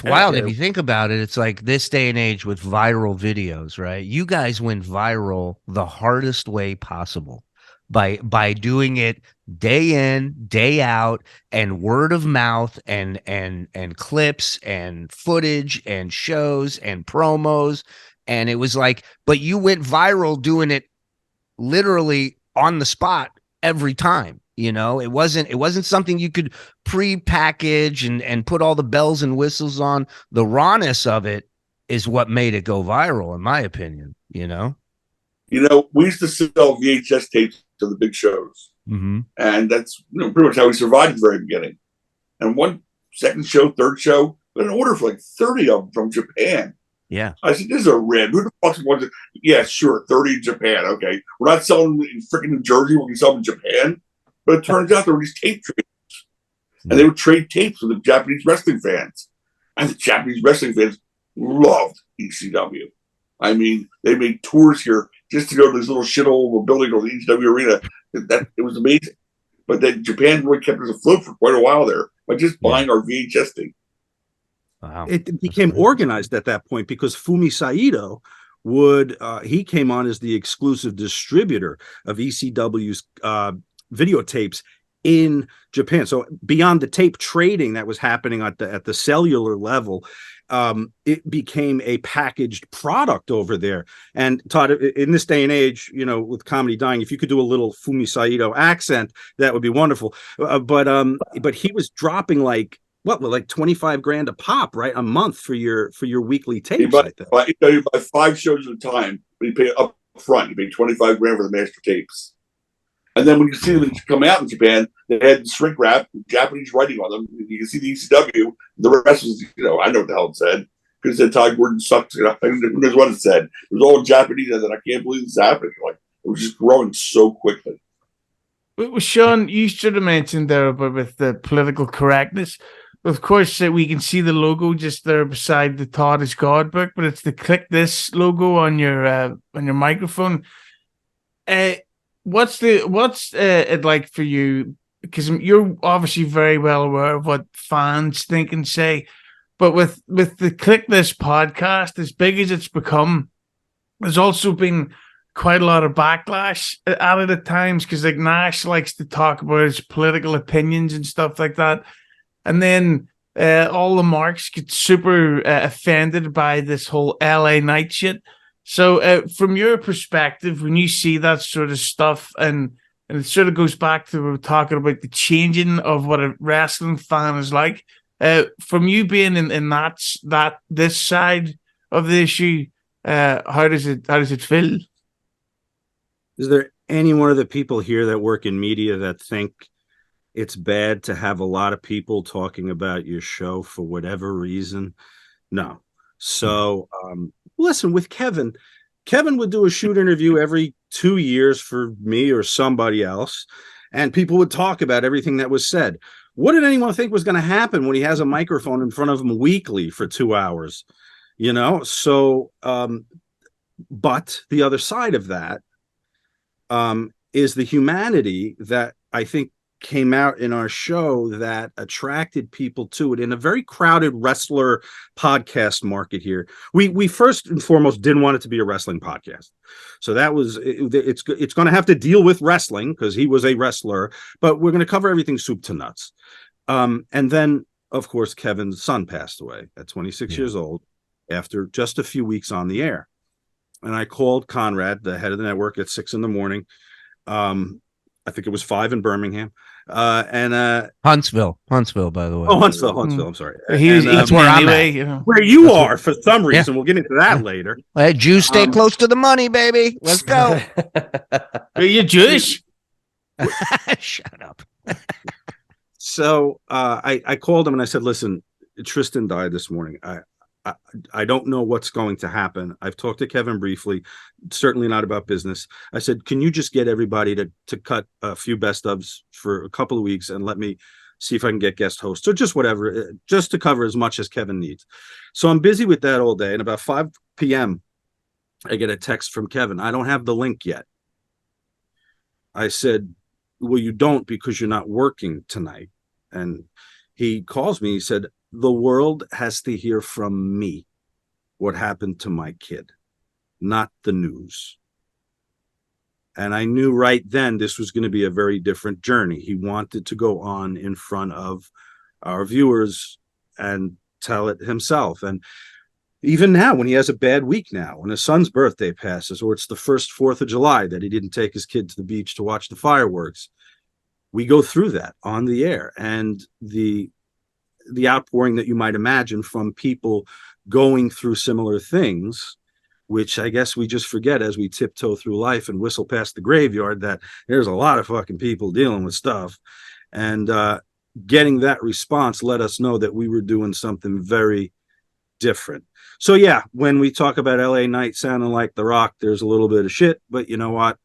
wild if you think about it. It's like this day and age with viral videos, right? You guys went viral the hardest way possible by doing it day in, day out, and word of mouth, and clips and footage and shows and promos. And it was like, but you went viral doing it literally on the spot every time. It wasn't something you could pre-package and put all the bells and whistles on. The rawness of it is what made it go viral, in my opinion. We used to sell VHS tapes to the big shows, Mm-hmm. and that's pretty much how we survived at the very beginning. And one second show, third show, got an order for like 30 of them from Japan. Yeah. I said, this is a rib. Who the fuck's wants it? Yeah, sure, 30 in Japan. Okay. We're not selling in freaking New Jersey. We can sell them in Japan. But it turns out there were these tape traders. And they would trade tapes with the Japanese wrestling fans. And the Japanese wrestling fans loved ECW. I mean, they made tours here just to go to this little shithole building called the ECW Arena. It was amazing. But then Japan really kept us afloat for quite a while there by just buying our VHS thing. Wow. It became organized at that point because Fumi Saito he came on as the exclusive distributor of ECW's videotapes in Japan. So beyond the tape trading that was happening at the cellular level, it became a packaged product over there. And Todd, in this day and age, with comedy dying, if you could do a little Fumi Saito accent, that would be wonderful. But he was dropping like 25 grand a pop, right? A month for your weekly tapes. You buy 5 shows at a time, but you pay up front. You pay 25 grand for the master tapes. And then when you see them come out in Japan, they had shrink wrap, Japanese writing on them. You can see the ECW. The rest was, I know what the hell it said. Because it said Todd Gordon sucks. Who knows what it said? It was all Japanese. And then I can't believe this is happening. Like, it was just growing so quickly. Well, Sean, you should have mentioned there about with the political correctness. Of course, we can see the logo just there beside the Todd is God book, but it's the Kliq This logo on your microphone. What's it like for you? Because you're obviously very well aware of what fans think and say, but with the Kliq This podcast, as big as it's become, there's also been quite a lot of backlash at it at times because like Nash likes to talk about his political opinions and stuff like that. And then all the marks get super offended by this whole LA night shit. So from your perspective, when you see that sort of stuff, and it sort of goes back to we were talking about the changing of what a wrestling fan is like, from you being in this side of the issue, how does it feel? Is there any one of the people here that work in media that think it's bad to have a lot of people talking about your show for whatever reason? No. So, listen, with Kevin would do a shoot interview every 2 years for me or somebody else, and people would talk about everything that was said. What did anyone think was going to happen when he has a microphone in front of him weekly for 2 hours? So, but the other side of that is the humanity that I think came out in our show that attracted people to it in a very crowded wrestler podcast market here. We first and foremost didn't want it to be a wrestling podcast. So that was, it's going to have to deal with wrestling because he was a wrestler, but we're going to cover everything soup to nuts. And then of course, Kevin's son passed away at 26 years old after just a few weeks on the air. And I called Conrad, the head of the network, at 6 a.m. I think it was 5 in Birmingham. Huntsville, by the way. Oh, Huntsville. I'm sorry. That's where I'm at. Where you are for some reason. Yeah. We'll get into that later. Well, Jews stay close to the money, baby. Let's go. Are you Jewish? Shut up. So I called him and I said, listen, Tristan died this morning. I don't know what's going to happen. I've talked to Kevin briefly, certainly not about business. I said, can you just get everybody to cut a few best ofs for a couple of weeks and let me see if I can get guest hosts or just whatever, just to cover as much as Kevin needs. So I'm busy with that all day. And about 5 p.m., I get a text from Kevin. I don't have the link yet. I said, well, you don't because you're not working tonight. And he calls me. He said, the world has to hear from me what happened to my kid, not the news. And I knew right then this was going to be a very different journey. He wanted to go on in front of our viewers and tell it himself. And even now, when he has a bad week now, when his son's birthday passes, or it's the first 4th of July that he didn't take his kid to the beach to watch the fireworks, we go through that on the air. And the outpouring that you might imagine from people going through similar things, which I guess we just forget as we tiptoe through life and whistle past the graveyard, that there's a lot of fucking people dealing with stuff. And getting that response let us know that we were doing something very different. So yeah, when we talk about LA Knight sounding like The Rock, there's a little bit of shit, but you know what?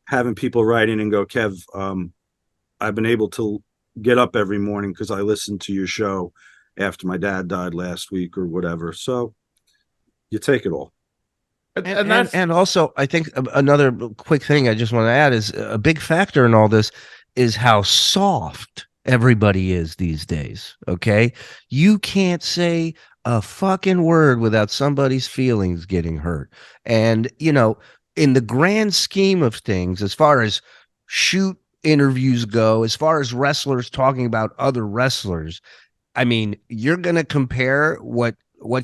Having people write in and go, Kev, I've been able to get up every morning because I listened to your show after my dad died last week or whatever. So you take it all. And also, I think another quick thing I just want to add is a big factor in all this is how soft everybody is these days. Okay. You can't say a fucking word without somebody's feelings getting hurt. And, you know, in the grand scheme of things, as far as shoot interviews go, as far as wrestlers talking about other wrestlers, I mean, you're going to compare what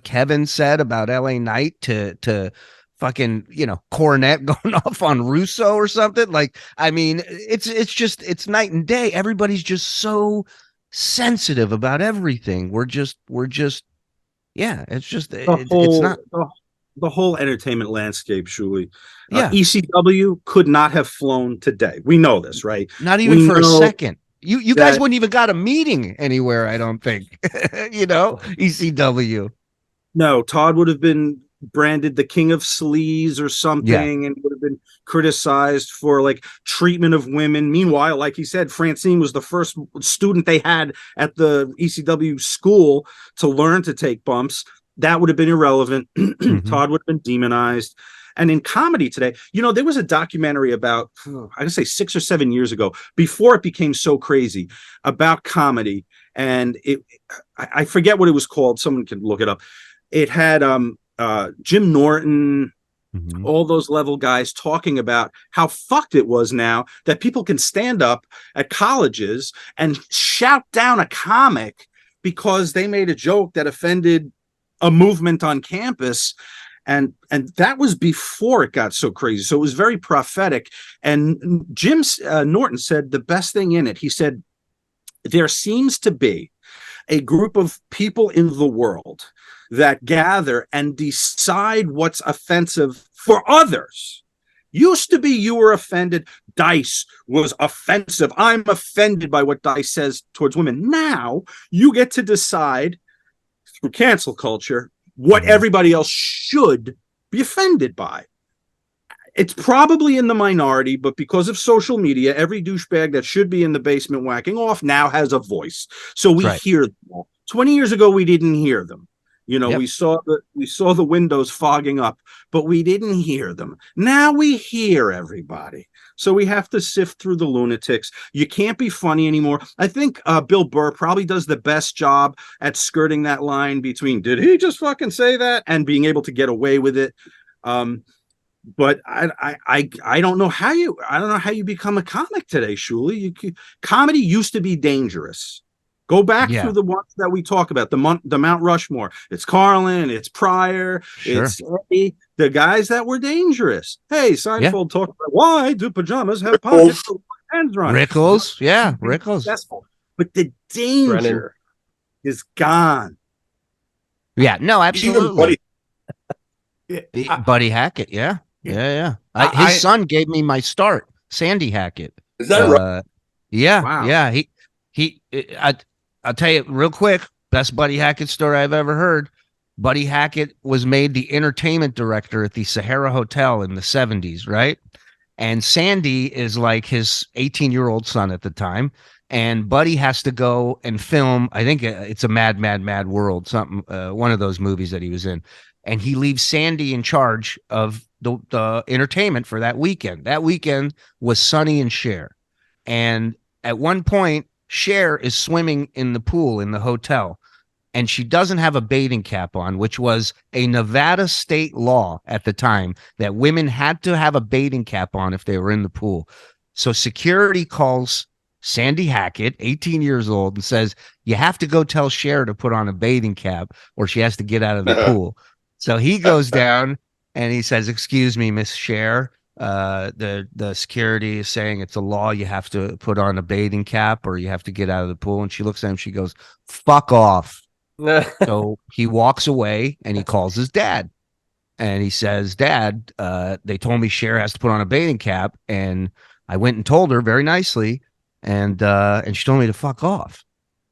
Kevin said about LA Knight to fucking, you know, Cornette going off on Russo or something. Like, I mean, it's night and day. Everybody's just so sensitive about everything. We're just, yeah, it's just, it's not the whole entertainment landscape, Shuli. Yeah. ECW could not have flown today. We know this, right? Not even for a second. You guys wouldn't even got a meeting anywhere, I don't think. You know, ECW. No, Todd would have been branded the king of sleaze or something, and would have been criticized for like treatment of women. Meanwhile, like he said, Francine was the first student they had at the ECW school to learn to take bumps. That would have been irrelevant. Todd would have been demonized. And in comedy today, you know, there was a documentary about, I'd say 6 or 7 years ago, before it became so crazy, about comedy. And I forget what it was called. Someone can look it up. It had Jim Norton, all those level guys talking about how fucked it was now that people can stand up at colleges and shout down a comic because they made a joke that offended a movement on campus. And that was before it got so crazy. So it was very prophetic. And Jim Norton said the best thing in it. He said, there seems to be a group of people in the world that gather and decide what's offensive for others. Used to be you were offended. Dice was offensive. I'm offended by what Dice says towards women. Now you get to decide through cancel culture what everybody else should be offended by. It's probably in the minority, but because of social media, every douchebag that should be in the basement whacking off now has a voice. So we hear them all. 20 years ago, we didn't hear them. You know, we saw the windows fogging up, but we didn't hear them. Now we hear everybody. So we have to sift through the lunatics. You can't be funny anymore. I think Bill Burr probably does the best job at skirting that line between did he just fucking say that and being able to get away with it. But I don't know how you become a comic today, Shuli. Comedy used to be dangerous. Go back through the ones that we talk about, the Mount Rushmore. It's Carlin, it's Pryor, it's Eddie, the guys that were dangerous. Hey, Seinfeld talked about why do pajamas have pockets with hands on it? Rickles, Rickles. Successful. But the danger is gone. Yeah, no, absolutely. Buddy Hackett, yeah. His son gave me my start, Sandy Hackett. Is that right? Yeah, wow. Yeah. I'll tell you real quick, best Buddy Hackett story I've ever heard. Buddy Hackett was made the entertainment director at the Sahara Hotel in the 70s, right? And Sandy is like his 18-year-old son at the time. And Buddy has to go and film, I think it's a Mad World, something, one of those movies that he was in. And he leaves Sandy in charge of the entertainment for that weekend. That weekend was Sonny and Cher. And at one point, Cher is swimming in the pool in the hotel, and she doesn't have a bathing cap on, which was a Nevada state law at the time that women had to have a bathing cap on if they were in the pool. So security calls Sandy Hackett, 18 years old, and says, you have to go tell Cher to put on a bathing cap or she has to get out of the pool. So he goes down and he says, excuse me, Miss Cher. The security is saying it's a law. You have to put on a bathing cap or you have to get out of the pool. And she looks at him. She goes, fuck off. So he walks away and he calls his dad. And he says, Dad, they told me Cher has to put on a bathing cap. And I went and told her very nicely. And she told me to fuck off.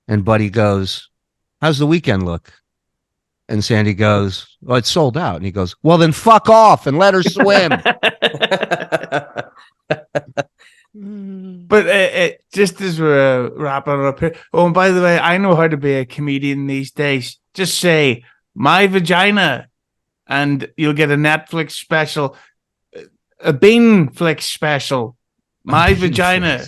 And Buddy goes, how's the weekend look? And Sandy goes, well, it's sold out. And he goes, well, then fuck off and let her swim. But just as we're wrapping it up here. Oh, and by the way, I know how to be a comedian these days. Just say, my vagina, and you'll get a Netflix special, a Bean Flick special. My vagina.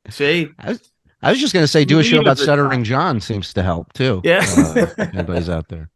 See? I was just going to say, do a show about Stuttering John seems to help, too. Yeah. If anybody's out there.